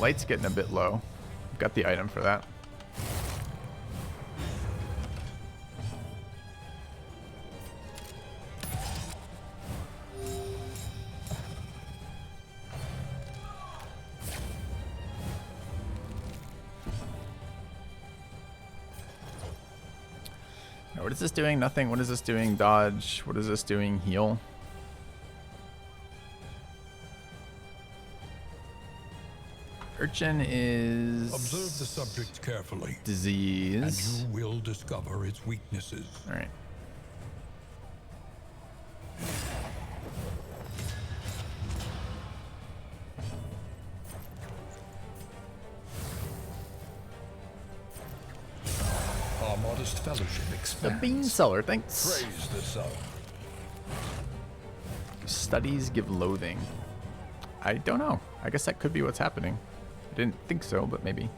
Light's getting a bit low. Got the item for that. What is this doing? Nothing. What is this doing? Dodge. What is this doing? Heal. Urchin is... Observe the subject carefully. Disease. And you will discover its weaknesses. Alright. Our modest fellowship expands. The bean seller, thanks. Praise the sun. Studies give loathing. I don't know. I guess that could be what's happening. I didn't think so, but maybe.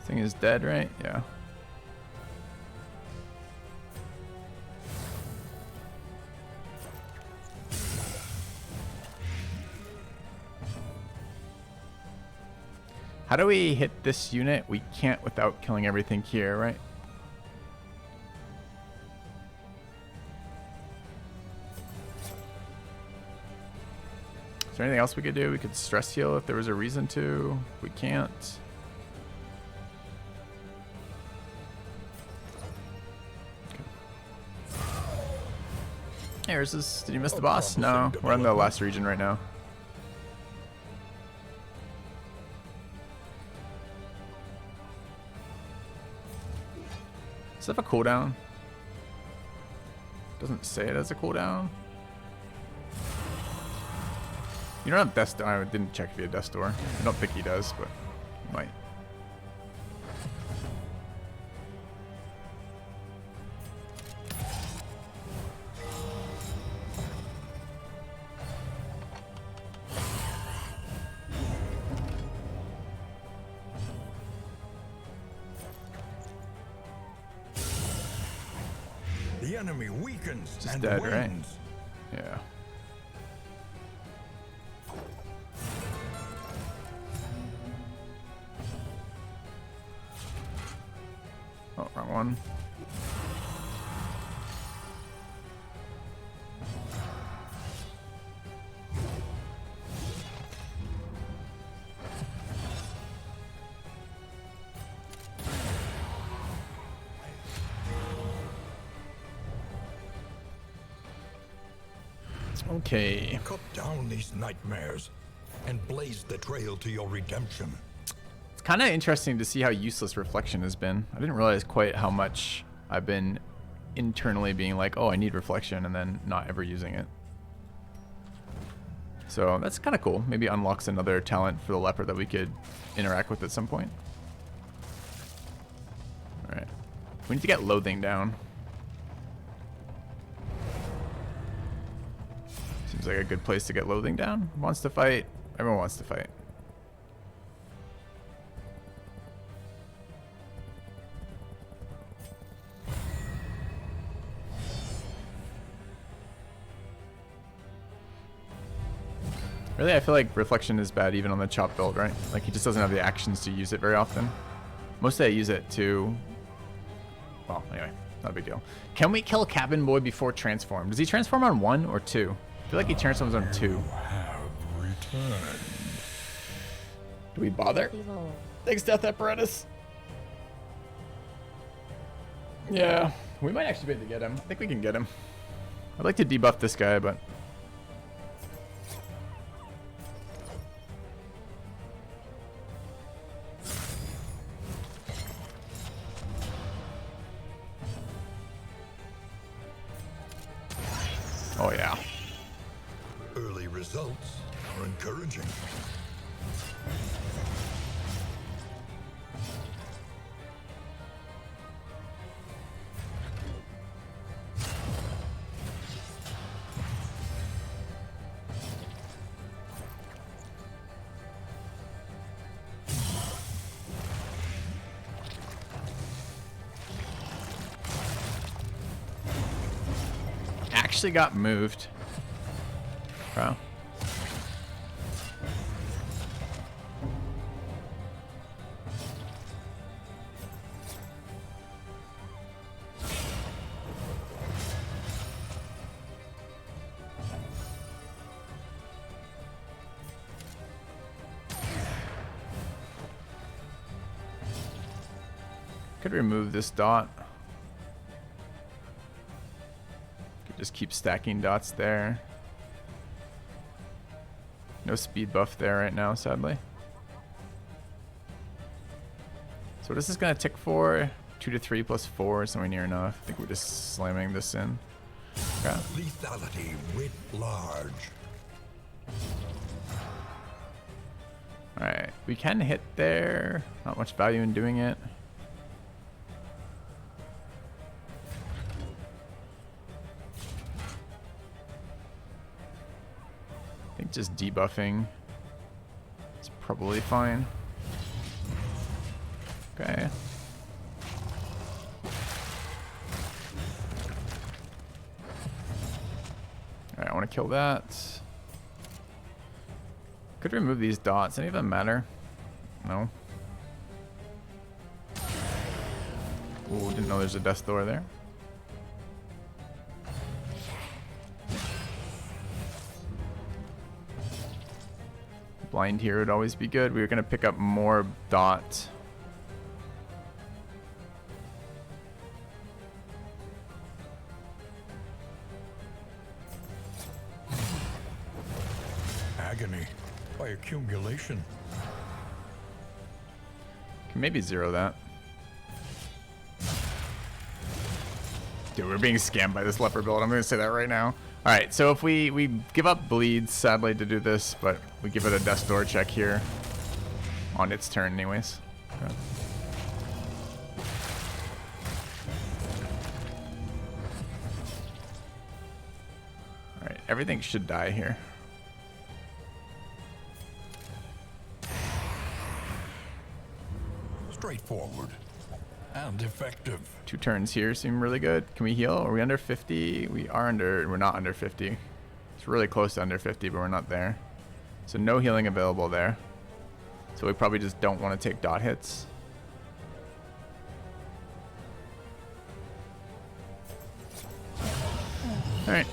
Thing is dead, right? Yeah. How do we hit this unit? We can't without killing everything here, right? Is there anything else we could do? We could stress heal if there was a reason to. We can't. Hey, where's this? Did you miss the boss? No, we're in the last region right now. Does it have a cooldown? Doesn't say it has a cooldown. You don't have Death Door. I didn't check if he had Death Door. I don't think he does, but he might. The enemy weakens Just and dead, wins. right? Yeah. Oh, wrong one. Okay. Cut down these nightmares and blaze the trail to your redemption. It's kind of interesting to see how useless reflection has been. I didn't realize quite how much I've been internally being like, oh, I need reflection, and then not ever using it. So that's kind of cool. Maybe unlocks another talent for the leper that we could interact with at some point. Alright. We need to get loathing down. Seems like a good place to get loathing down. Wants to fight. Everyone wants to fight. Really, I feel like reflection is bad even on the chop build, right? Like he just doesn't have the actions to use it very often. Mostly I use it to... Well, anyway, not a big deal. Can we kill Cabin Boy before transform? Does he transform on 1 or 2? I feel like he transforms on 2. You have returned. Do we bother? Thanks, Death Apparatus. Yeah, we might actually be able to get him. I think we can get him. I'd like to debuff this guy, but... Oh, yeah. Early results are encouraging. actually got moved. Wow. Could remove this dot. Could just keep stacking dots there. No speed buff there right now, sadly. So what is this gonna tick for? 2 to 3 plus 4 is somewhere near enough. I think we're just slamming this in. Okay. Lethality writ large. Alright, we can hit there. Not much value in doing it. I think just debuffing is probably fine. Okay. Alright, I want to kill that. Could remove these dots. Any of them matter? No. Ooh, didn't know there's a death door there. Blind here would always be good. We were going to pick up more dot. Agony by accumulation. Can maybe zero that. Dude, we're being scammed by this leper build. I'm going to say that right now. Alright, so if we give up bleeds, sadly, to do this, but we give it a death door check here on its turn anyways. Okay. Alright, everything should die here. Straightforward and effective. 2 turns here seem really good. Can we heal? Are we under 50? We are under. We're not under 50. It's really close to under 50, but we're not there. So no healing available there. So we probably just don't want to take dot hits. All right.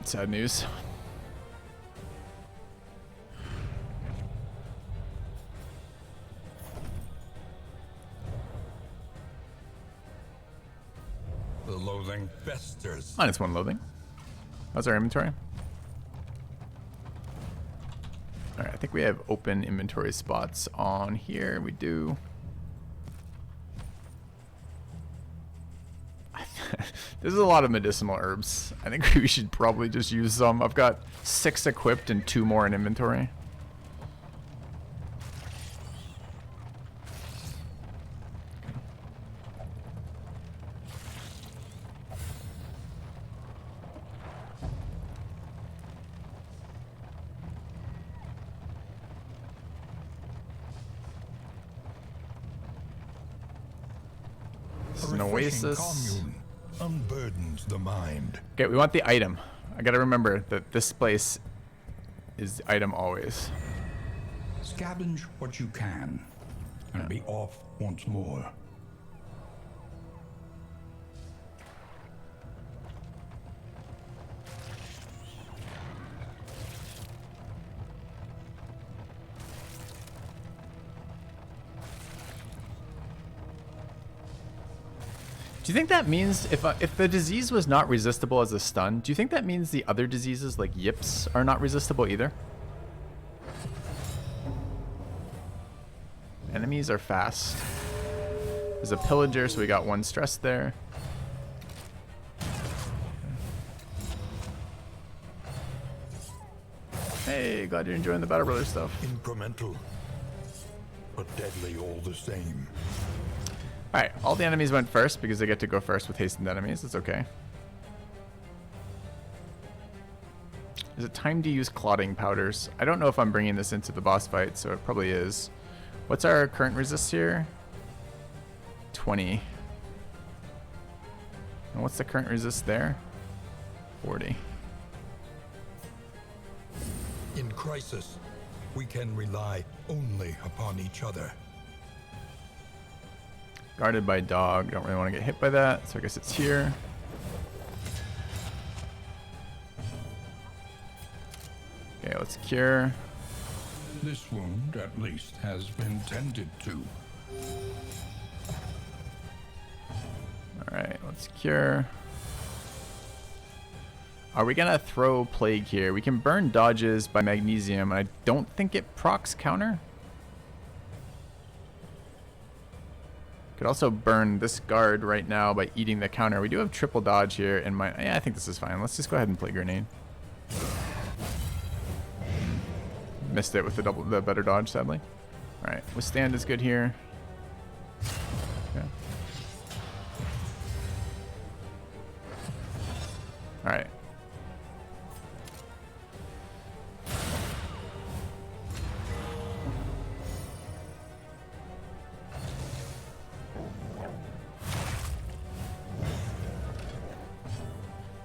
Sad news. The loathing festers. -1 loathing. How's our inventory? Alright, I think we have open inventory spots on here. We do. This is a lot of medicinal herbs. I think we should probably just use some. I've got 6 equipped and 2 more in inventory. This is an oasis. Commune unburdens the mind. Okay, we want the item. I gotta remember that this place is the item always. Scavenge what you can and be off once more. Do you think that means if the disease was not resistible as a stun, do you think that means the other diseases like yips are not resistible either? Enemies are fast. There's a pillager, so we got 1 stress there. Hey, glad you're enjoying the Battle Brother stuff. Incremental, but deadly all the same. Alright, all the enemies went first because they get to go first with hastened enemies. That's okay. Is it time to use clotting powders? I don't know if I'm bringing this into the boss fight, so it probably is. What's our current resist here? 20. And what's the current resist there? 40. In crisis, we can rely only upon each other. Guarded by dog. Don't really want to get hit by that, so I guess it's here. Okay, let's cure. This wound, at least, has been tended to. Alright, let's cure. Are we gonna throw plague here? We can burn dodges by magnesium, and I don't think it procs counter. Could also burn this guard right now by eating the counter. We do have triple dodge here, and yeah, I think this is fine. Let's just go ahead and play grenade. Missed it with the better dodge, sadly. All right, withstand is good here. Okay. All right.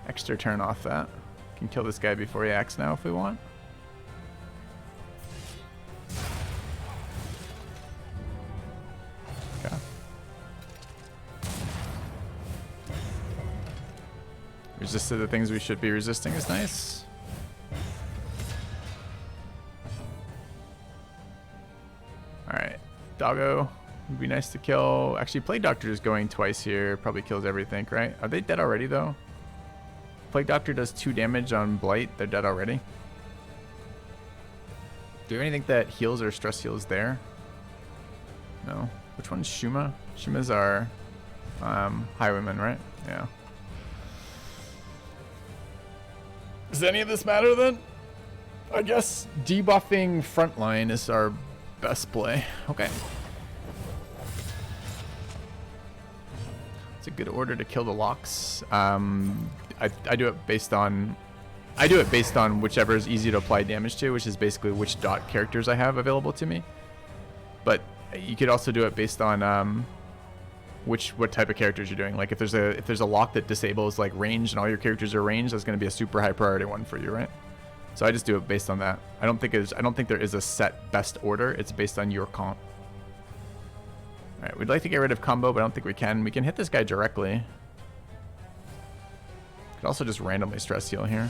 Extra turn off that. Can kill this guy before he acts now if we want. Okay. Resisted the things we should be resisting is nice. Alright. Doggo would be nice to kill. Actually, Plague Doctor is going twice here. Probably kills everything, right? Are they dead already, though? Plague Doctor does 2 damage on Blight. They're dead already. Do you have anything that heals or stress heals there? No. Which one's Shuma? Shuma's our Highwayman, right? Yeah. Does any of this matter then? I guess debuffing frontline is our best play. Okay. It's a good order to kill the locks. I do it based on whichever is easy to apply damage to, which is basically which dot characters I have available to me. But you could also do it based on what type of characters you're doing. Like if there's a lock that disables like range and all your characters are ranged, that's going to be a super high priority one for you, right? So I just do it based on that. I don't think there is a set best order. It's based on your comp. All right, we'd like to get rid of combo, but I don't think we can. We can hit this guy directly. Could also just randomly stress heal here.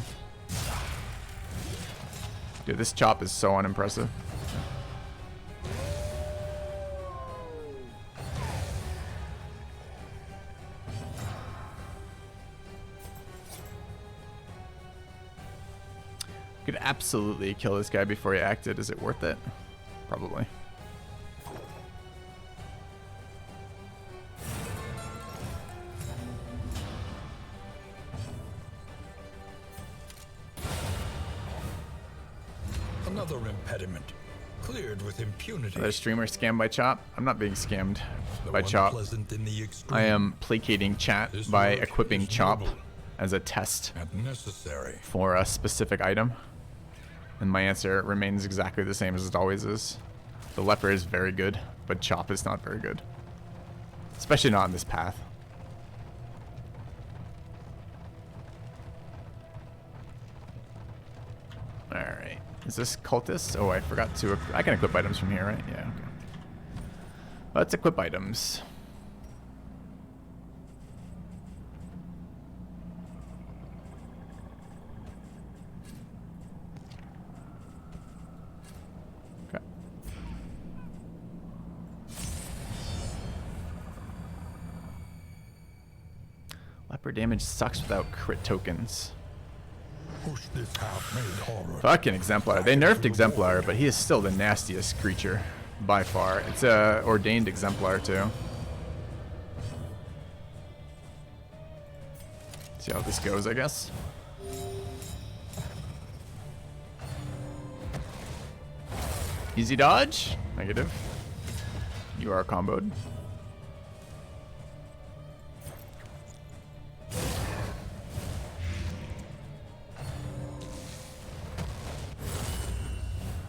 Dude, this chop is so unimpressive. Could absolutely kill this guy before he acted. Is it worth it? Probably. Another impediment, cleared with impunity. Another streamer scammed by Chop. I'm not being scammed by Chop. I am placating chat by equipping Chop as a test for a specific item. And my answer remains exactly the same as it always is. The Leper is very good, but Chop is not very good. Especially not on this path. Alright. Is this cultist? Oh, I forgot to... I can equip items from here, right? Yeah, okay. Let's equip items. Okay. Leper damage sucks without crit tokens. Push this half-made horror. Fucking Exemplar. They nerfed Exemplar, but he is still the nastiest creature by far. It's a ordained Exemplar too. See how this goes, I guess. Easy dodge. Negative. You are comboed.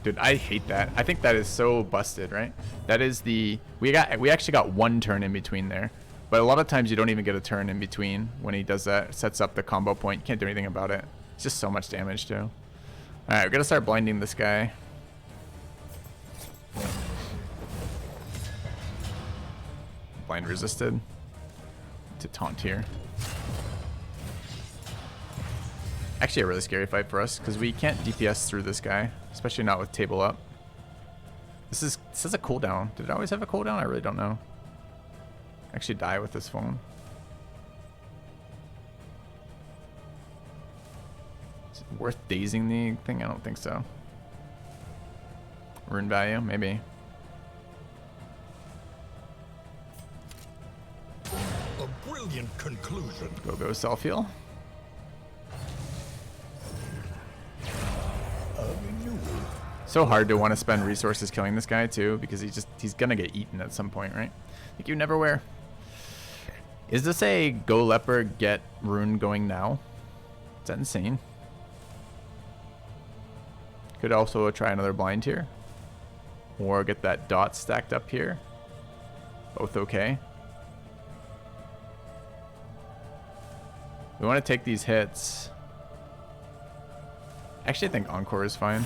Dude, I hate that. I think that is so busted, right? That is the... We actually got 1 turn in between there. But a lot of times you don't even get a turn in between when he does that. Sets up the combo point. You can't do anything about it. It's just so much damage too. Alright, we're gonna start blinding this guy. Blind resisted. To taunt here. Actually a really scary fight for us because we can't DPS through this guy. Especially not with table up. This has a cooldown. Did it always have a cooldown? I really don't know. Actually die with this phone. Is it worth dazing the thing? I don't think so. Rune value, maybe. A brilliant conclusion. Go self heal. So hard to want to spend resources killing this guy too, because he's gonna get eaten at some point, right? Thank you, Neverwhere. Is this a go Leper get rune going now? Is that insane? Could also try another blind here. Or get that dot stacked up here. Both okay. We want to take these hits. Actually, I think Encore is fine.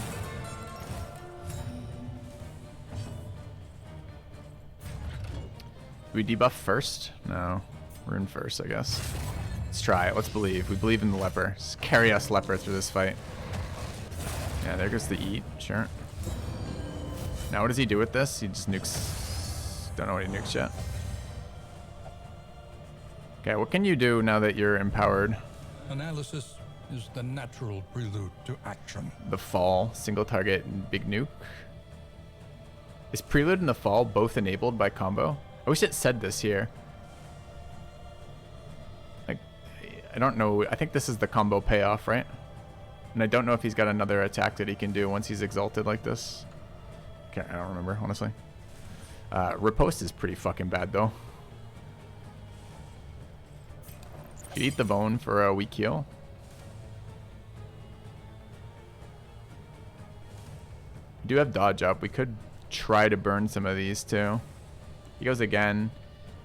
Do we debuff first? No. Rune first, I guess. Let's try it. Let's believe. We believe in the Leper. Just carry us, Leper, through this fight. Yeah, there goes the eat. Sure. Now what does he do with this? He just nukes. Don't know what he nukes yet. Okay, what can you do now that you're empowered? Analysis is the natural prelude to action. The fall, single target, and big nuke. Is prelude and the fall both enabled by combo? I wish it said this here. Like, I don't know. I think this is the combo payoff, right? And I don't know if he's got another attack that he can do once he's exalted like this. Okay, I don't remember, honestly. Riposte is pretty fucking bad, though. Could eat the bone for a weak heal. We do have dodge up. We could try to burn some of these, too. He goes again.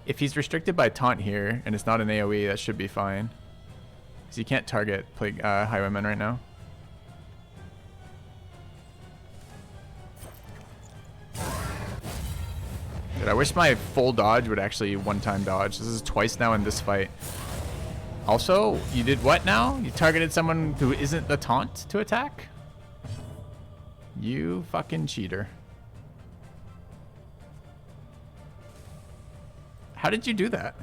If he's restricted by taunt here, and it's not an AoE, that should be fine. Because he can't target Highwayman right now. Dude, I wish my full dodge would actually one-time dodge. This is twice now in this fight. Also, you did what now? You targeted someone who isn't the taunt to attack? You fucking cheater. How did you do that?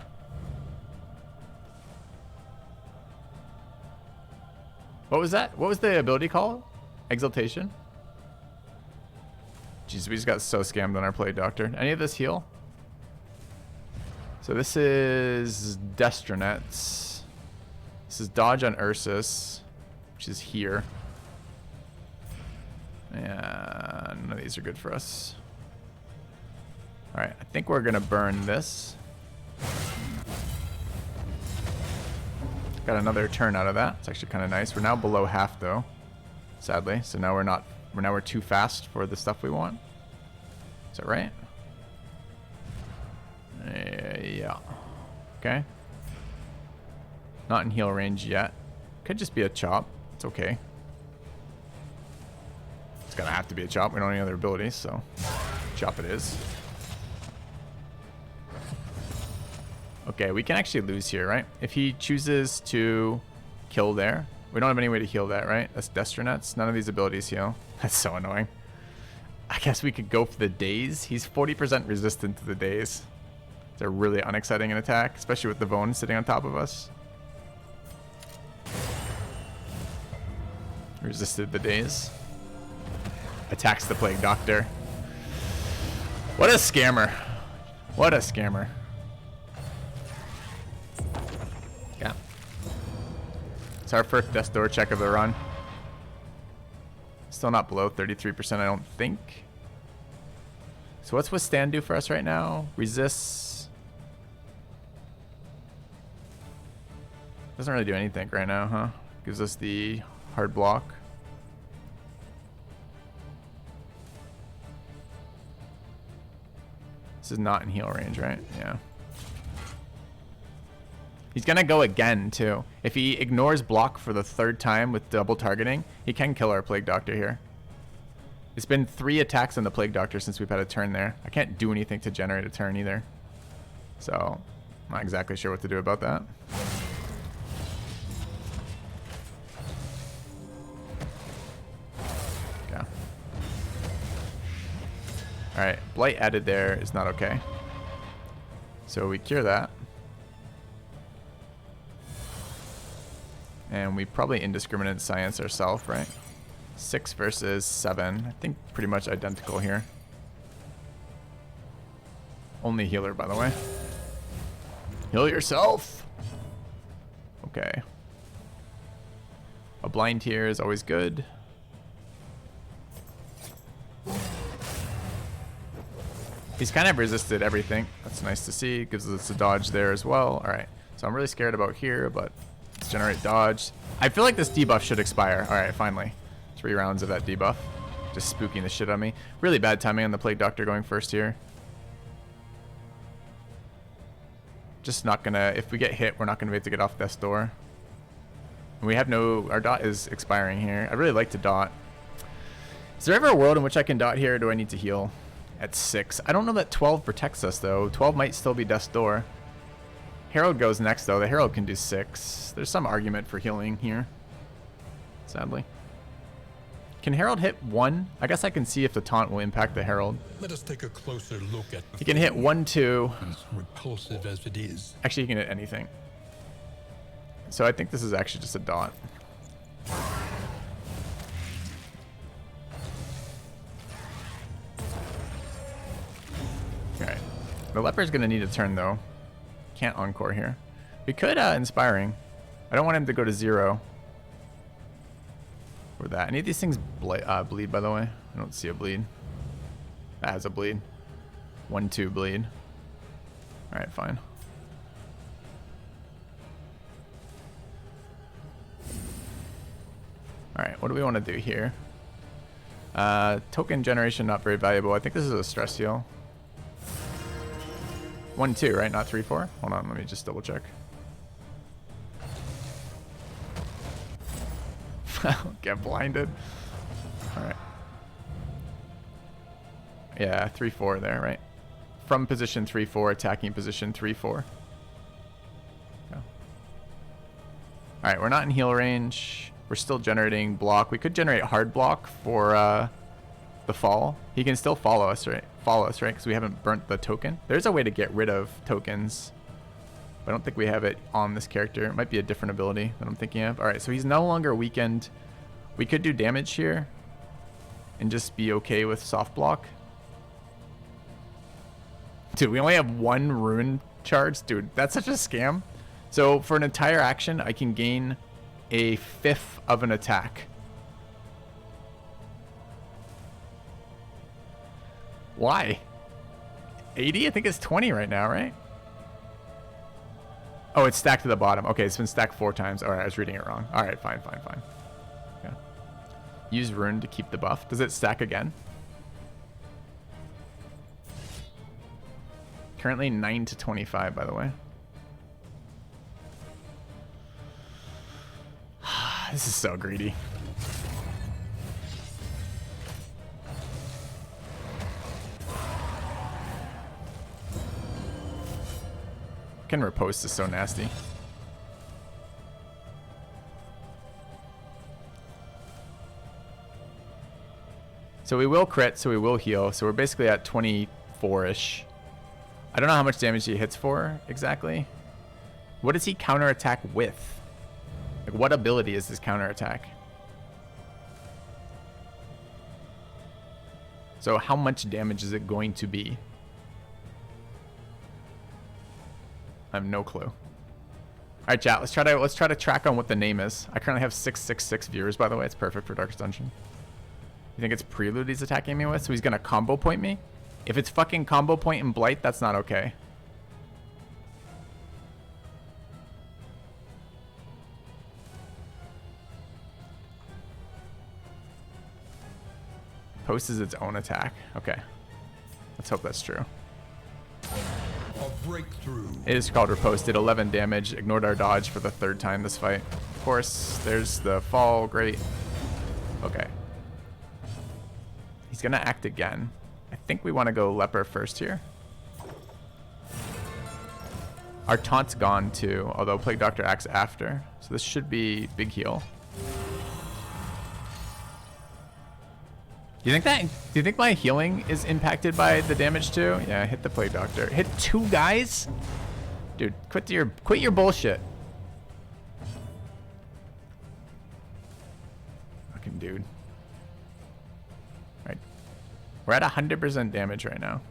What was that? What was the ability called? Exaltation? Jeez, we just got so scammed on our play, Doctor. Any of this heal? So this is Destronets. This is dodge on Ursus, which is here. Yeah, none of these are good for us. Alright, I think we're gonna burn this. Got another turn out of that. It's actually kind of nice. We're now below half though, sadly. So now we're too fast for the stuff we want. Is that right? Yeah. Okay. Not in heal range yet. Could just be a chop. It's okay. It's gonna have to be a chop. We don't have any other abilities, so chop it is. Okay, we can actually lose here, right? If he chooses to kill there, we don't have any way to heal that, right? That's Destronets. None of these abilities heal. That's so annoying. I guess we could go for the daze. He's 40% resistant to the daze. It's a really unexciting an attack, especially with the bone sitting on top of us. Resisted the daze. Attacks the Plague Doctor. What a scammer. What a scammer. Yeah. It's our first death door check of the run. Still not below 33%, I don't think. So what's Withstand do for us right now? Resists. Doesn't really do anything right now, huh? Gives us the hard block. This is not in heal range, right? Yeah. He's gonna go again too. If he ignores block for the 3rd time with double targeting, he can kill our Plague Doctor here. It's been 3 attacks on the Plague Doctor since we've had a turn there. I can't do anything to generate a turn either. So, I'm not exactly sure what to do about that. Yeah. Alright, Blight added there is not okay. So we cure that. And we probably indiscriminate science ourselves, right? 6 versus 7. I think pretty much identical here. Only healer, by the way. Heal yourself! Okay. A blind here is always good. He's kind of resisted everything. That's nice to see. Gives us a dodge there as well. Alright. So I'm really scared about here, but let's generate dodge. I feel like this debuff should expire. Alright, finally. 3 rounds of that debuff. Just spooking the shit out of me. Really bad timing on the Plague Doctor going first here. Just not gonna... If we get hit, we're not gonna be able to get off death's door. And we have no... Our dot is expiring here. I really like to dot. Is there ever a world in which I can dot here, or do I need to heal at 6? I don't know that 12 protects us, though. 12 might still be death's door. Herald goes next, though. The Herald can do 6. There's some argument for healing here. Sadly. Can Herald hit 1? I guess I can see if the taunt will impact the Herald. Let us take a closer look at the He can hit 1, 2. as repulsive as it is. Actually, he can hit anything. So I think this is actually just a dot. Alright. The Leper's going to need a turn, though. Can't encore here. We could Inspiring. I don't want him to go to 0. Or that. Any of these things bleed, by the way? I don't see a bleed. That has a bleed. 1, 2 bleed. Alright, fine. Alright, what do we want to do here? Token generation not very valuable. I think this is a stress heal. 1, 2, right? Not 3, 4? Hold on, let me just double check. Get blinded. Alright. Yeah, 3, 4 there, right? From position 3, 4, attacking position 3, 4. Yeah. Alright, we're not in heal range. We're still generating block. We could generate hard block for the fall. He can still follow us, right? Because we haven't burnt the token. There's a way to get rid of tokens. I don't think we have it on this character. It might be a different ability that I'm thinking of. Alright, so he's no longer weakened. We could do damage here and just be okay with soft block. Dude, we only have 1 rune charge. Dude, that's such a scam. So for an entire action, I can gain a 1/5 of an attack. Why? 80? I think it's 20 right now, right? Oh, it's stacked to the bottom. Okay, it's been stacked 4 times. Alright, I was reading it wrong. Alright, fine. Okay. Use rune to keep the buff. Does it stack again? Currently 9 to 25, by the way. This is so greedy. Can riposte is so nasty. So we will crit, so we will heal. So we're basically at 24-ish. I don't know how much damage he hits for exactly. What does he counterattack with? Like, what ability is his counterattack? So how much damage is it going to be? I have no clue. All right, chat. Let's try to track on what the name is. I currently have 666 viewers, by the way. It's perfect for Darkest Dungeon. You think it's Prelude he's attacking me with? So he's gonna combo point me? If it's fucking combo point and Blight, that's not okay. Post is its own attack. Okay. Let's hope that's true. A breakthrough. It is called Riposte. Did 11 damage. Ignored our dodge for the 3rd time this fight. Of course, there's the fall. Great. Okay. He's going to act again. I think we want to go Leper first here. Our taunt's gone too, although Plague Doctor acts after. So this should be big heal. Do you think my healing is impacted by the damage too? Yeah, hit the Plague Doctor. Hit 2 guys? Dude, quit your bullshit. Fucking dude. Alright. We're at 100% damage right now.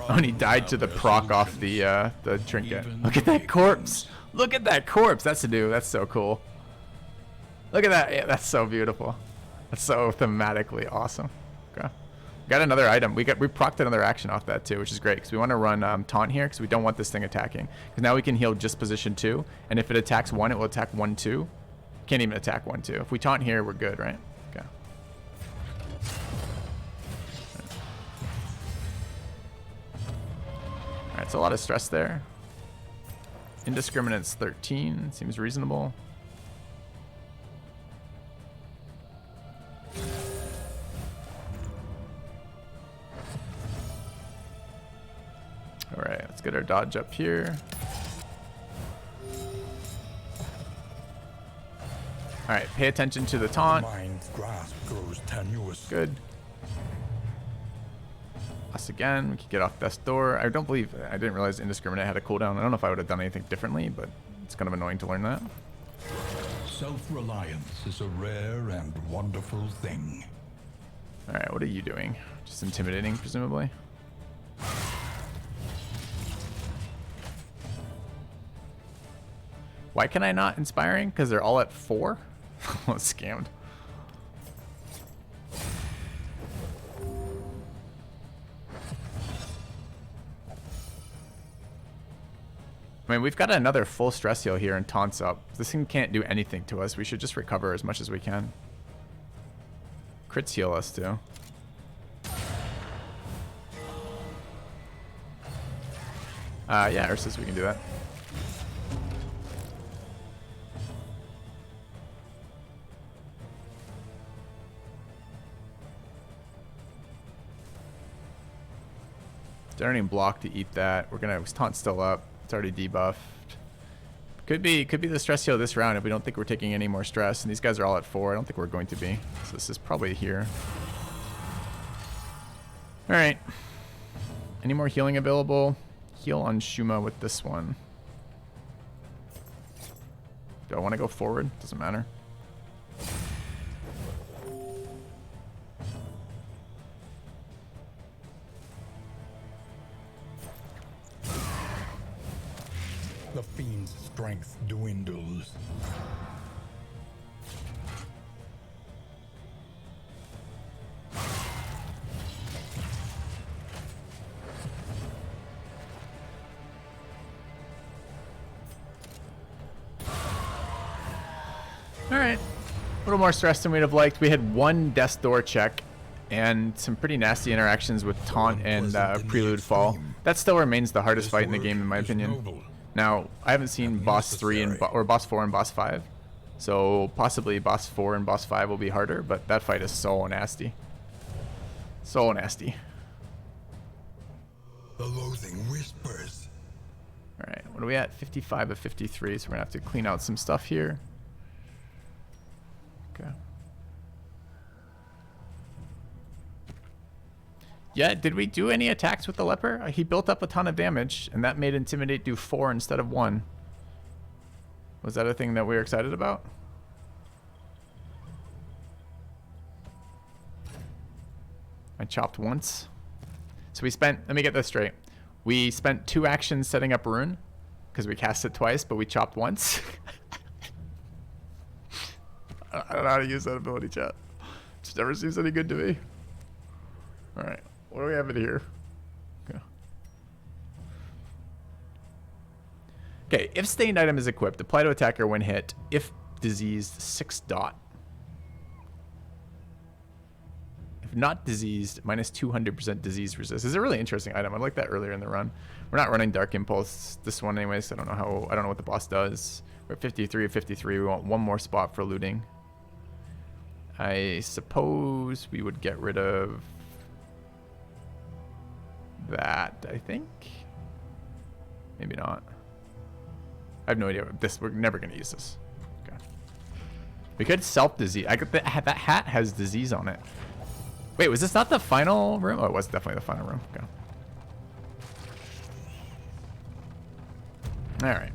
Oh, and he died to the proc off the trinket. Look at that corpse. Look at that corpse. That's a dude. That's so cool. Look at that. Yeah, that's so beautiful. That's so thematically awesome. Okay. Got another item. We procced another action off that too, which is great because we want to run taunt here because we don't want this thing attacking. Because now we can heal just position 2, and if it attacks 1, it will attack 1, 2. Can't even attack 1, 2. If we taunt here, we're good, right? Okay. Alright, it's a lot of stress there. Indiscriminate's 13. Seems reasonable. Alright, let's get our dodge up here. Alright, pay attention to the taunt. Mind's grasp grows tenuous. Good. Us again. We can get off Death's Door. I didn't realize Indiscriminate had a cooldown. I don't know if I would have done anything differently, but it's kind of annoying to learn that. Self-reliance is a rare and wonderful thing. Alright, what are you doing? Just intimidating, presumably? Why can I not inspiring? Because they're all at 4? I was scammed. I mean, we've got another full stress heal here and taunts up. This thing can't do anything to us. We should just recover as much as we can. Crits heal us too. Yeah, Ursus, we can do that. Don't even block to eat that. We're gonna taunt still up. It's already debuffed. Could be the stress heal this round if we don't think we're taking any more stress. And these guys are all at 4. I don't think we're going to be. So this is probably here. All right. Any more healing available? Heal on Shuma with this one. Do I want to go forward? Doesn't matter. The fiend's strength dwindles. Alright. A little more stress than we'd have liked. We had 1 Death's Door check and some pretty nasty interactions with Taunt and Prelude Fall. That still remains the hardest fight in the game, in my opinion. Now, I haven't seen Boss 3 or Boss 4 and Boss 5. So possibly Boss 4 and Boss 5 will be harder, but that fight is so nasty. So nasty. The loathing whispers. Alright, what are we at? 55 of 53, so we're going to have to clean out some stuff here. Okay. Yeah, did we do any attacks with the Leper? He built up a ton of damage, and that made Intimidate do 4 instead of 1. Was that a thing that we were excited about? I chopped once. So we spent, let me get this straight. We spent 2 actions setting up Rune, because we cast it twice, but we chopped once. I don't know how to use that ability, chat. Just never seems any good to me. Alright, what do we have in here? Okay, if stained item is equipped, apply to attacker when hit. If diseased, 6 dot. If not diseased, minus 200% disease resist. This is a really interesting item. I like that earlier in the run. We're not running Dark Impulse this one anyways. So I don't know what the boss does. We're at 53 of 53. We want one more spot for looting. I suppose we would get rid of that, I think. Maybe not. I have no idea. We're never going to use this. Okay. We could self-disease. That hat has disease on it. Wait, was this not the final room? Oh, it was definitely the final room. Okay. All right.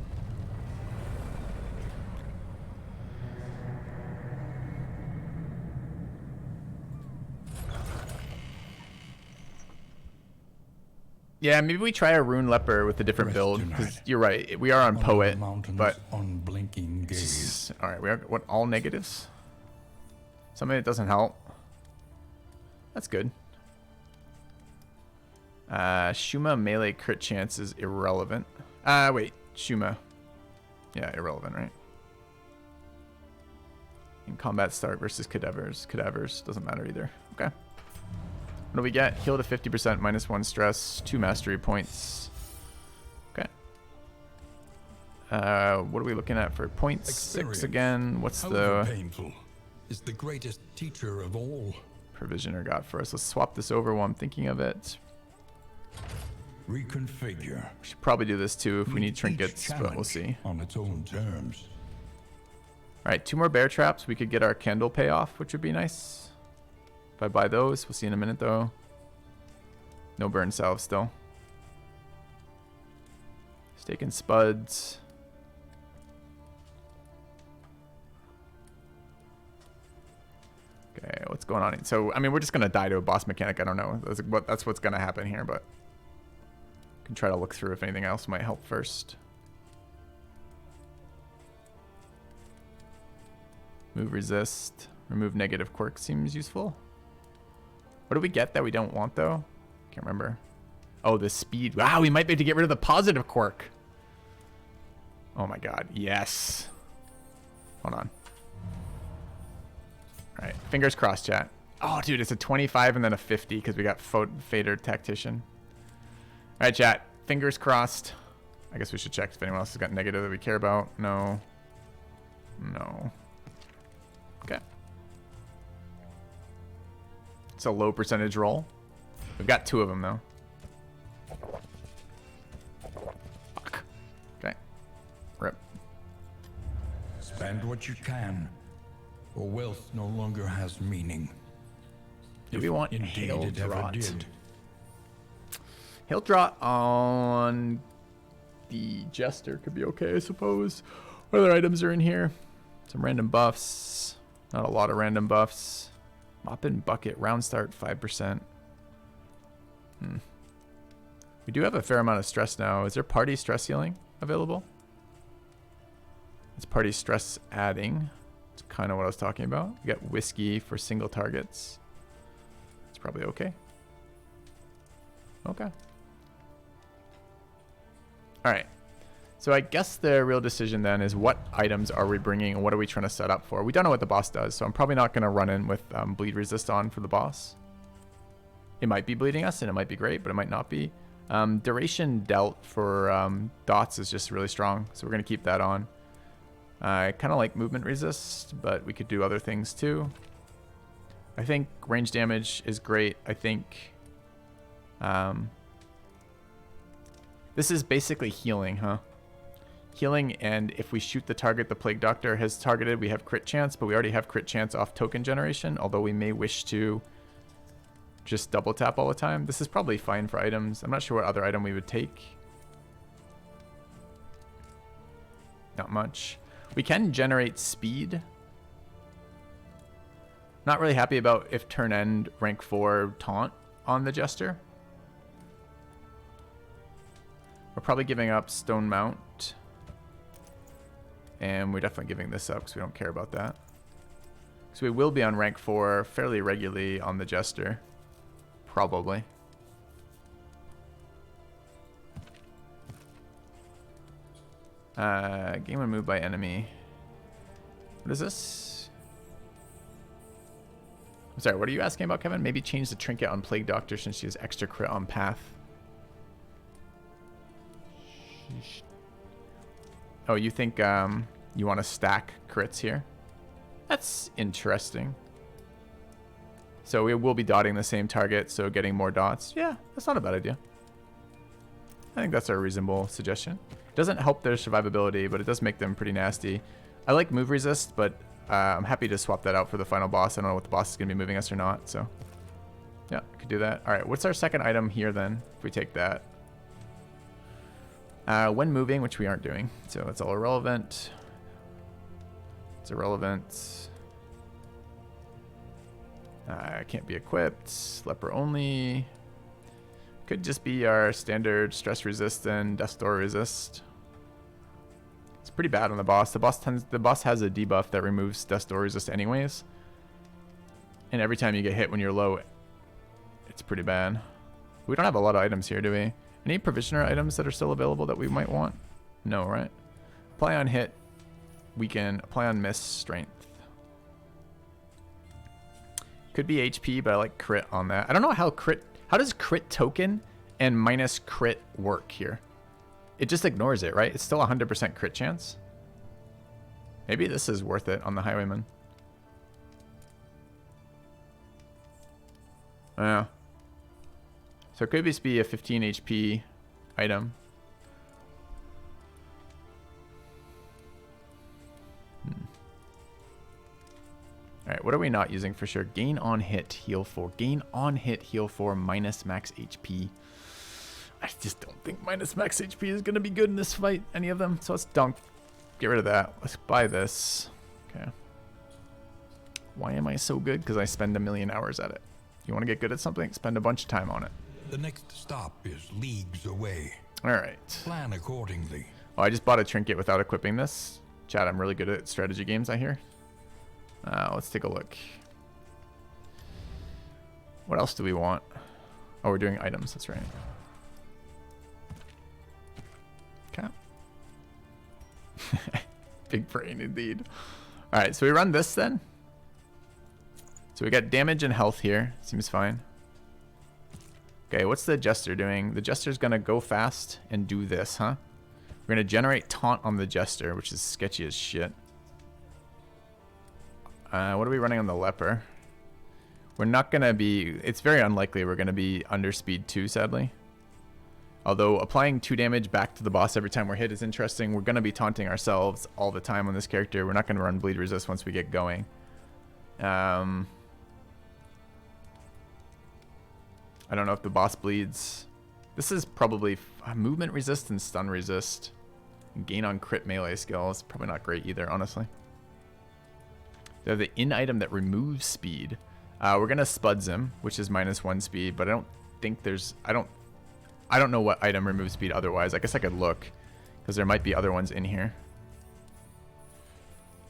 Yeah, maybe we try a Rune Leper with a different build, because you're right. We are on Poet, but... unblinking gaze. All right, we are... What, all negatives? Something that doesn't help. That's good. Shuma melee crit chance is irrelevant. Wait, Shuma. Yeah, irrelevant, right? In combat start versus cadavers. Cadavers, doesn't matter either. Okay. What do we get? Heal to 50%, minus 1 stress, 2 mastery points. Okay. What are we looking at for points? Experience, 6 again. What's however the painful, is the greatest teacher of all. provisioner got for us? Let's swap this over while I'm thinking of it. Reconfigure. We should probably do this too if we need Meet trinkets, each but we'll challenge see. on its own terms. All right, 2 more bear traps. We could get our candle payoff, which would be nice. If I buy those, we'll see in a minute though. No burn salve still. Steak and spuds. Okay, what's going on? So, I mean, we're just going to die to a boss mechanic. I don't know. That's what's going to happen here, but can try to look through if anything else might help first. Move resist. Remove negative quirk seems useful. What do we get that we don't want, though? Can't remember. Oh, the speed. Wow, we might be able to get rid of the positive quirk. Oh my god, yes. Hold on. Alright, fingers crossed, chat. Oh, dude, it's a 25 and then a 50 because we got Fader Tactician. Alright, chat. Fingers crossed. I guess we should check if anyone else has got negative that we care about. No. No. Okay. It's a low percentage roll. We've got 2 of them, though. Fuck. Okay. Rip. Spend what you can, or wealth no longer has meaning. Do we want Indeed Hail it ever Draught? did. Hail Draught on the Jester could be okay, I suppose. What other items are in here? Some random buffs. Not a lot of random buffs. Mop and Bucket, round start 5%. We do have a fair amount of stress now. Is there party stress healing available? It's party stress adding. It's kind of what I was talking about. We got whiskey for single targets. It's probably okay. Okay. All right. So I guess the real decision then is what items are we bringing and what are we trying to set up for? We don't know what the boss does, so I'm probably not going to run in with bleed resist on for the boss. It might be bleeding us and it might be great, but it might not be. Duration dealt for dots is just really strong, so we're going to keep that on. I kind of like movement resist, but we could do other things too. I think range damage is great. I think this is basically healing, huh? Healing, and if we shoot the target the Plague Doctor has targeted, we have crit chance, but we already have crit chance off token generation, although we may wish to just double tap all the time. This is probably fine for items. I'm not sure what other item we would take. Not much. We can generate speed. Not really happy about if turn end rank 4 taunt on the Jester. We're probably giving up Stone Mount. And we're definitely giving this up because we don't care about that. So we will be on rank 4 fairly regularly on the Jester. Probably. Game when moved by enemy. What is this? I'm sorry, what are you asking about, Kevin? Maybe change the trinket on Plague Doctor since she has extra crit on Path. Oh, you think you want to stack crits here? That's interesting. So we will be dotting the same target, so getting more dots. Yeah, that's not a bad idea. I think that's a reasonable suggestion. Doesn't help their survivability, but it does make them pretty nasty. I like move resist, but I'm happy to swap that out for the final boss. I don't know what the boss is going to be moving us or not, so yeah, could do that. All right, what's our second item here then, if we take that? When moving, which we aren't doing, so it's all irrelevant. It's irrelevant. Can't be equipped. Leper only. Could just be our standard stress resist and death door resist. It's pretty bad on the boss. The boss has a debuff that removes death door resist anyways. And every time you get hit when you're low, it's pretty bad. We don't have a lot of items here, do we? Any provisioner items that are still available that we might want? No, right? Apply on hit, weaken, apply on miss, strength. Could be HP, but I like crit on that. I don't know how does crit token and minus crit work here? It just ignores it, right? It's still 100% crit chance. Maybe this is worth it on the Highwayman. Yeah. So it could just be a 15 HP item. Alright, what are we not using for sure? Gain on hit, heal 4. Gain on hit, heal 4, minus max HP. I just don't think minus max HP is going to be good in this fight, any of them. So let's get rid of that. Let's buy this. Okay. Why am I so good? Because I spend a million hours at it. You want to get good at something? Spend a bunch of time on it. The next stop is leagues away. Alright. Plan accordingly. Oh, I just bought a trinket without equipping this. Chad, I'm really good at strategy games, I hear. Let's take a look. What else do we want? Oh, we're doing items. That's right. Okay. Big brain indeed. All right, so we run this then. So we got damage and health here. Seems fine. Okay, what's the Jester doing? The Jester's going to go fast and do this, huh? We're going to generate taunt on the Jester, which is sketchy as shit. What are we running on the Leper? We're not going to be... It's very unlikely we're going to be under speed 2, sadly. Although applying 2 damage back to the boss every time we're hit is interesting. We're going to be taunting ourselves all the time on this character. We're not going to run bleed resist once we get going. I don't know if the boss bleeds. This is probably movement resist and stun resist. Gain on crit melee skill is probably not great either, honestly. They have the in-item that removes speed. We're going to Spuds him, which is -1 speed, but I don't think there's... I don't know what item removes speed otherwise. I guess I could look, because there might be other ones in here.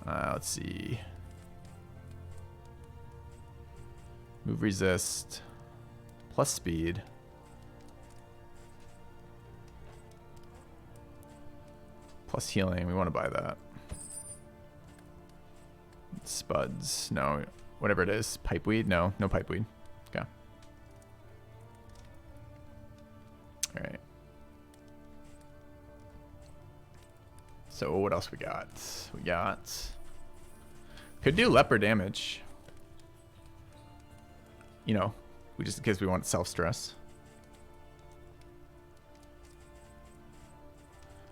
Let's see. Move resist. Plus speed. Plus healing. We want to buy that. Spuds. No. Whatever it is. Pipeweed? No. No pipeweed. Okay. Alright. So what else we got? We got... Could do leper damage. You know, just in case we want self-stress.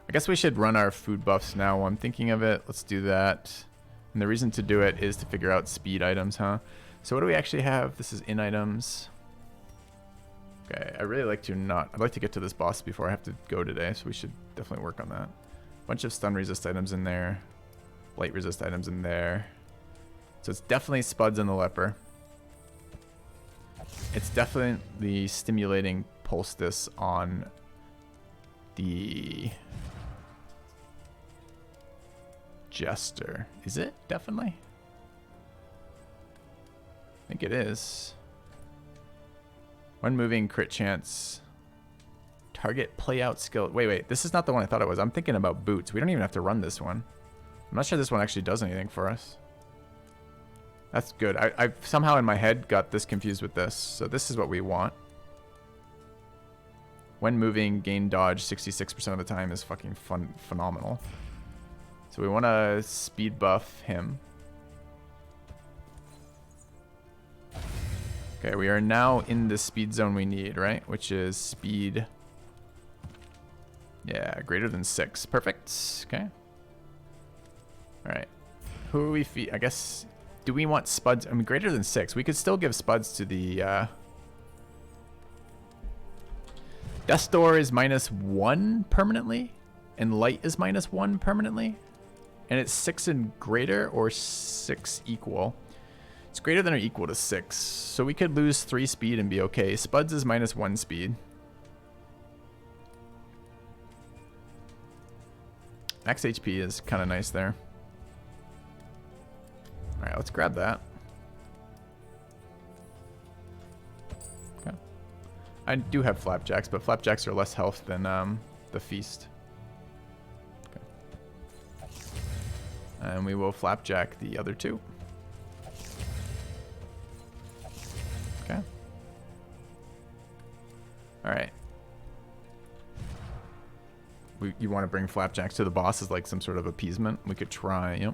I guess we should run our food buffs now while I'm thinking of it. Let's do that. And the reason to do it is to figure out speed items, huh? So what do we actually have? This is in items. Okay, I really like to not... I'd like to get to this boss before I have to go today, so we should definitely work on that. Bunch of stun resist items in there. Blight resist items in there. So it's definitely Spuds and the Leper. It's definitely stimulating Poultice on the Jester. Is it? Definitely? I think it is. When moving, crit chance. Target play out skill. Wait. This is not the one I thought it was. I'm thinking about boots. We don't even have to run this one. I'm not sure this one actually does anything for us. That's good. I've somehow in my head got this confused with this. So this is what we want. When moving, gain dodge 66% of the time is fucking phenomenal. So we want to speed buff him. Okay, we are now in the speed zone we need, right? Which is speed. Yeah, greater than 6. Perfect. Okay. All right. Who are we I guess, do we want Spuds? I mean, greater than 6. We could still give Spuds to the... Dustor is -1 permanently, and Light is -1 permanently. And it's 6 and greater, or 6 equal. It's greater than or equal to 6. So we could lose 3 speed and be okay. Spuds is -1 speed. Max HP is kind of nice there. Alright, let's grab that. Okay. I do have flapjacks, but flapjacks are less health than the feast. Okay. And we will flapjack the other 2. Okay. Alright. You want to bring flapjacks to the boss as like some sort of appeasement? We could try, yep.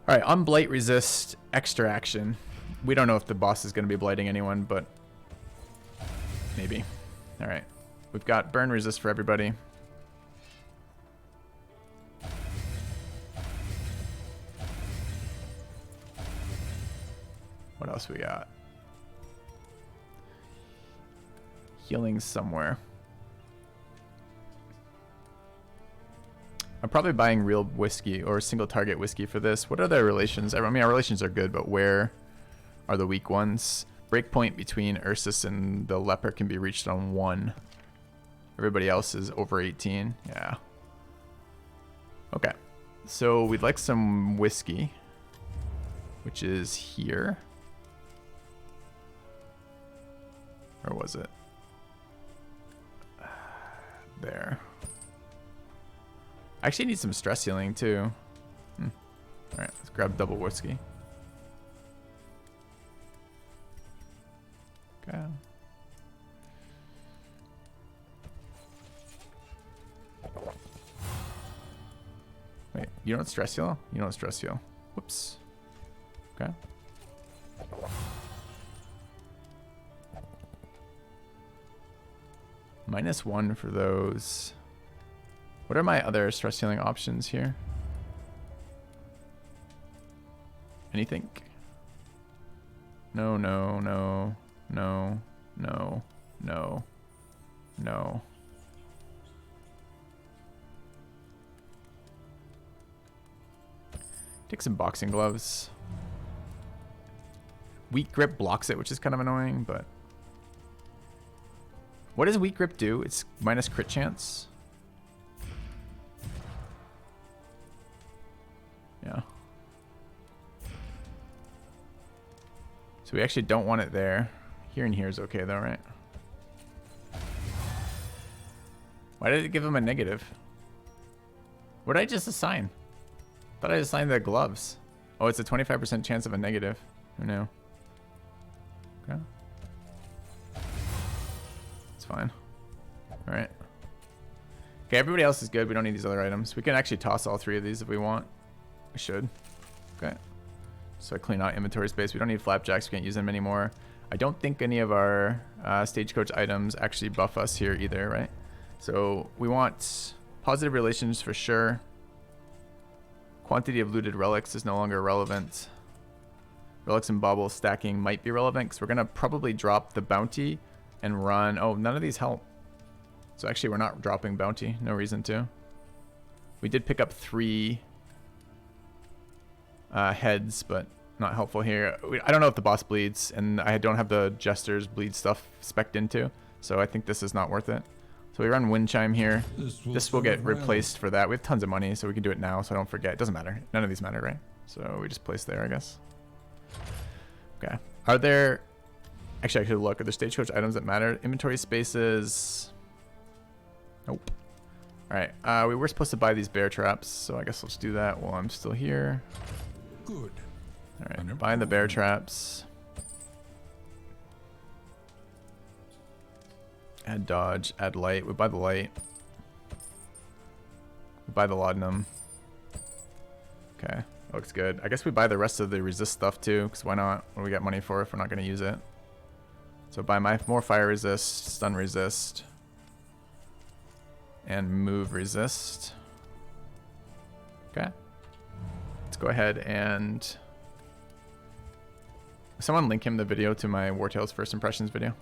Alright, on blight resist, extra action. We don't know if the boss is going to be blighting anyone, but maybe. Alright. We've got burn resist for everybody. What else we got? Healing somewhere. I'm probably buying real whiskey or single target whiskey for this. What are their relations? I mean, our relations are good, but where are the weak ones? Breakpoint between Ursus and the Leper can be reached on 1. Everybody else is over 18. Yeah. Okay. So we'd like some whiskey, which is here. Or was it? There. I actually need some stress healing too. Alright, let's grab double whiskey. Okay. Wait, you don't stress heal? You don't stress heal. Whoops. Okay. -1 for those. What are my other stress healing options here? Anything? No, no, no, no, no, no, no. Take some boxing gloves. Weak grip blocks it, which is kind of annoying, but... What does weak grip do? It's minus crit chance. Yeah. So we actually don't want it there. Here and here is okay though, right? Why did it give him a negative? What did I just assign? Thought I assigned the gloves. Oh, it's a 25% chance of a negative. Who knew? Okay. It's fine. Alright. Okay, everybody else is good. We don't need these other items. We can actually toss all 3 of these if we want. We should. Okay. So I clean out inventory space. We don't need flapjacks. We can't use them anymore. I don't think any of our stagecoach items actually buff us here either, right? So we want positive relations for sure. Quantity of looted relics is no longer relevant. Relics and baubles stacking might be relevant because we're going to probably drop the bounty and run. Oh, none of these help. So actually we're not dropping bounty. No reason to. We did pick up 3 heads, but not helpful here. I don't know if the boss bleeds, and I don't have the Jester's bleed stuff spec'd into, so I think this is not worth it. So we run Wind Chime here. This will get replaced for that. We have tons of money, so we can do it now, so I don't forget. It doesn't matter. None of these matter, right? So we just place there, I guess. Okay. Are there... Actually, I should look. Are there stagecoach items that matter? Inventory spaces... Nope. Alright. We were supposed to buy these bear traps, so I guess let's do that while I'm still here. Good. Alright, buy the bear traps. Add dodge, add light. We buy the light. We buy the laudanum. Okay, looks good. I guess we buy the rest of the resist stuff too, because why not? What do we get money for if we're not going to use it? So buy more fire resist, stun resist, and move resist. Okay. Let's go ahead and... Someone link him the video to my War Tales First Impressions video.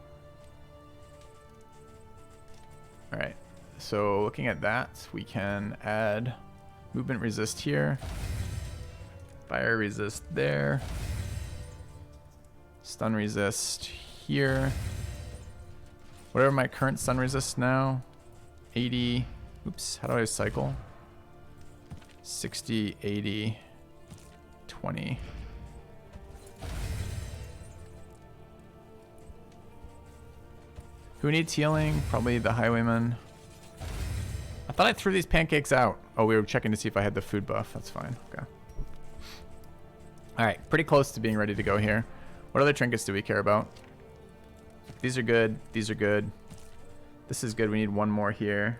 Alright, so looking at that, we can add movement resist here, fire resist there, stun resist here. Whatever my current stun resist now, 80, oops, how do I cycle? 60, 80, 20. Who needs healing? Probably the Highwayman. I thought I threw these pancakes out. Oh, we were checking to see if I had the food buff. That's fine. Okay. Alright, pretty close to being ready to go here. What other trinkets do we care about? These are good. These are good. This is good. We need one more here.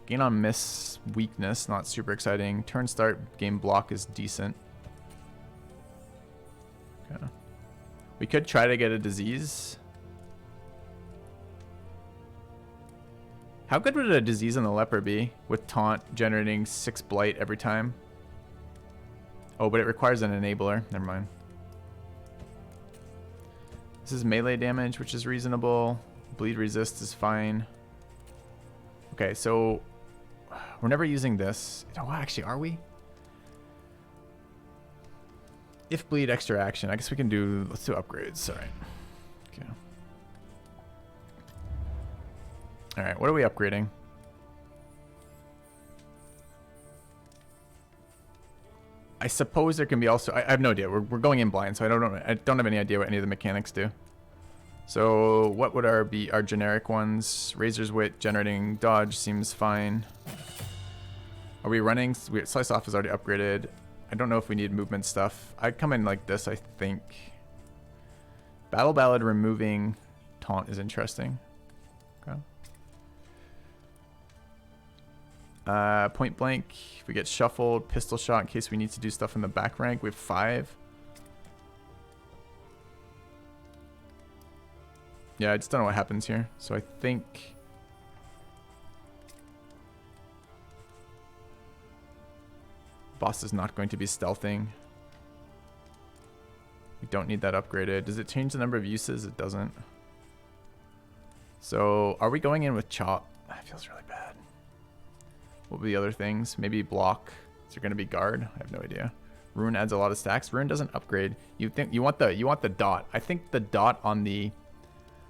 Gain on miss, weakness. Not super exciting. Turn start, game block is decent. Okay. We could try to get a disease. How good would a disease on the Leper be with taunt generating 6 blight every time? Oh, but it requires an enabler. Never mind. This is melee damage, which is reasonable. Bleed resist is fine. Okay, so we're never using this. Oh, actually, are we? If bleed extra action, I guess we can do, let's do upgrades. All right. Okay. All right, what are we upgrading? I suppose there can be also, I have no idea. We're going in blind, so I don't have any idea what any of the mechanics do. So what would be our generic ones? Razor's Wit, generating dodge seems fine. Are we running? Slice Off is already upgraded. I don't know if we need movement stuff. I'd come in like this, I think. Battle Ballad removing taunt is interesting. Okay. Point blank, if we get shuffled, pistol shot in case we need to do stuff in the back rank. We have 5. Yeah, I just don't know what happens here. So I think boss is not going to be stealthing. We don't need that upgraded. Does it change the number of uses? It doesn't. So are we going in with chop? That feels really bad. What will be the other things? Maybe block. Is there going to be guard? I have no idea. Rune adds a lot of stacks. Rune doesn't upgrade. You want the dot. I think the dot on the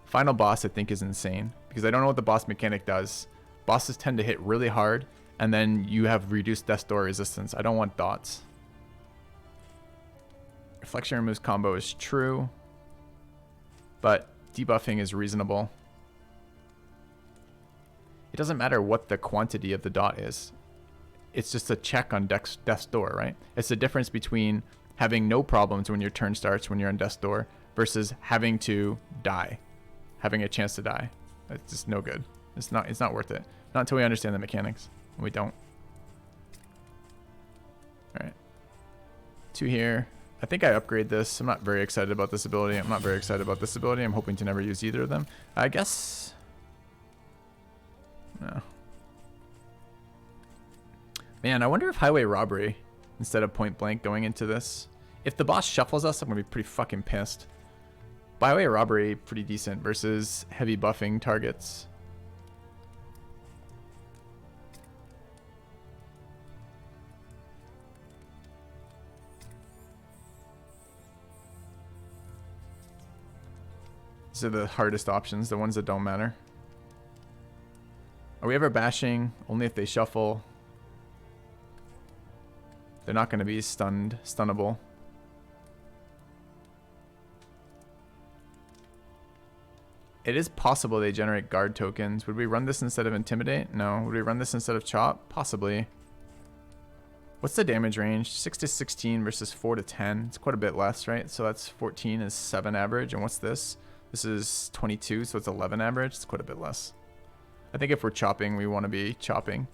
final boss I think is insane because I don't know what the boss mechanic does. Bosses tend to hit really hard and then you have reduced death door resistance. I don't want dots. Reflection removes combo is true, but debuffing is reasonable. It doesn't matter what the quantity of the dot is. It's just a check on death's door, right? It's the difference between having no problems when your turn starts when you're on death's door versus having to die, having a chance to die. It's just no good. It's not worth it. Not until we understand the mechanics. And we don't. All right. 2 here. I think I upgrade this. I'm not very excited about this ability. I'm not very excited about this ability. I'm hoping to never use either of them. I guess. No. Man, I wonder if highway robbery instead of point blank going into this. If the boss shuffles us, I'm gonna be pretty fucking pissed. But highway robbery, pretty decent versus heavy buffing targets. These are the hardest options, the ones that don't matter. Are we ever bashing? Only if they shuffle. They're not going to be stunnable. It is possible they generate guard tokens. Would we run this instead of intimidate? No. Would we run this instead of chop? Possibly. What's the damage range? 6 to 16 versus 4 to 10. It's quite a bit less, right? So that's 14 is 7 average. And what's this? This is 22, so it's 11 average. It's quite a bit less. I think if we're chopping, we want to be chopping.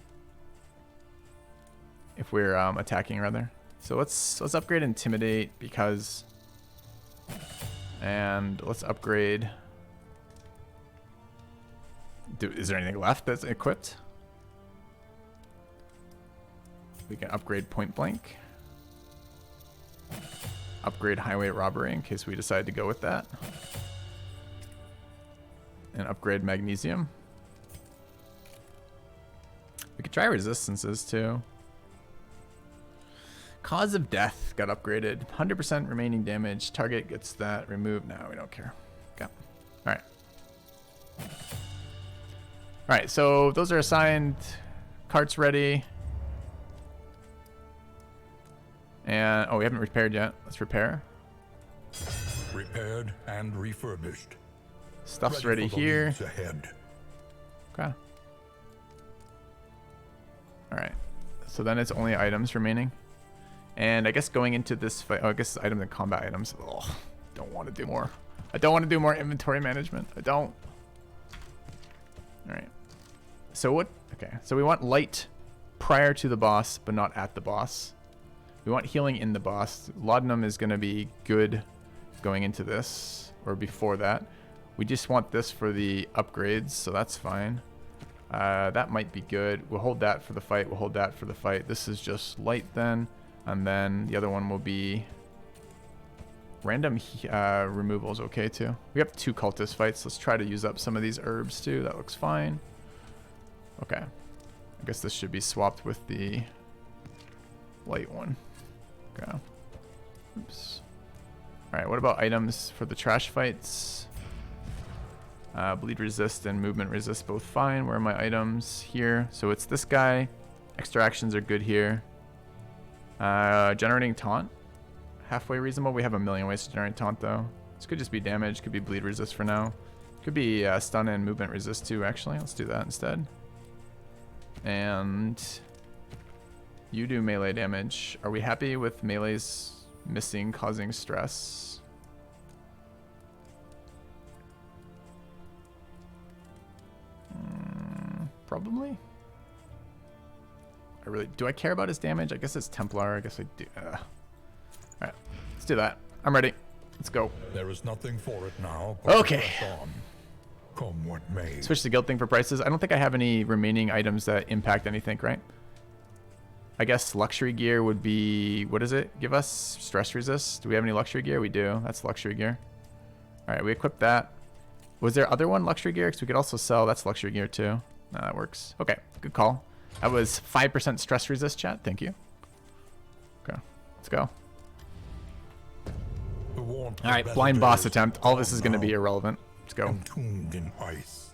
If we're attacking, rather. So let's upgrade Intimidate because... And let's upgrade... Is there anything left that's equipped? We can upgrade Point Blank. Upgrade Highway Robbery in case we decide to go with that. And upgrade Magnesium. We could try Resistances too. Cause of Death got upgraded. 100% remaining damage. Target gets that removed. No, we don't care. Okay. Alright. Alright, so those are assigned. Cart's ready. And, oh, we haven't repaired yet. Let's repair. Repaired and refurbished. Stuff's ready here. Ahead. Okay. Alright. So then it's only items remaining. And I guess going into this fight... Oh, I guess items and combat items. Oh, don't want to do more. I don't want to do more inventory management. I don't. Alright. So what... Okay. So we want light prior to the boss, but not at the boss. We want healing in the boss. Laudanum is going to be good going into this, or before that. We just want this for the upgrades, so that's fine. That might be good. We'll hold that for the fight. We'll hold that for the fight. This is just light then. And then the other one will be... Random removals okay too. We have 2 cultist fights. Let's try to use up some of these herbs too. That looks fine. Okay. I guess this should be swapped with the light one. Okay. Oops. Alright, what about items for the trash fights? Bleed resist and movement resist both fine. Where are my items? Here. So it's this guy. Extra actions are good here. Generating taunt. Halfway reasonable. We have a million ways to generate taunt though. This could just be damage. Could be bleed resist for now. Could be stun and movement resist too actually. Let's do that instead. And... You do melee damage. Are we happy with melee's missing causing stress? Probably. Do I care about his damage? I guess it's Templar. I guess I do. Alright, let's do that. I'm ready. Let's go. There is nothing for it now. But okay. on. Come what may. Switch the guild thing for prices. I don't think I have any remaining items that impact anything, right? I guess luxury gear would be... What does it give us? Stress resist? Do we have any luxury gear? We do. That's luxury gear. Alright, we equipped that. Was there other one luxury gear? Because we could also sell. That's luxury gear too. No, that works. Okay, good call. That was 5% stress resist, chat. Thank you. Okay, let's go. Alright, blind boss attempt. All this is going to be irrelevant. Let's go. Entombed in ice.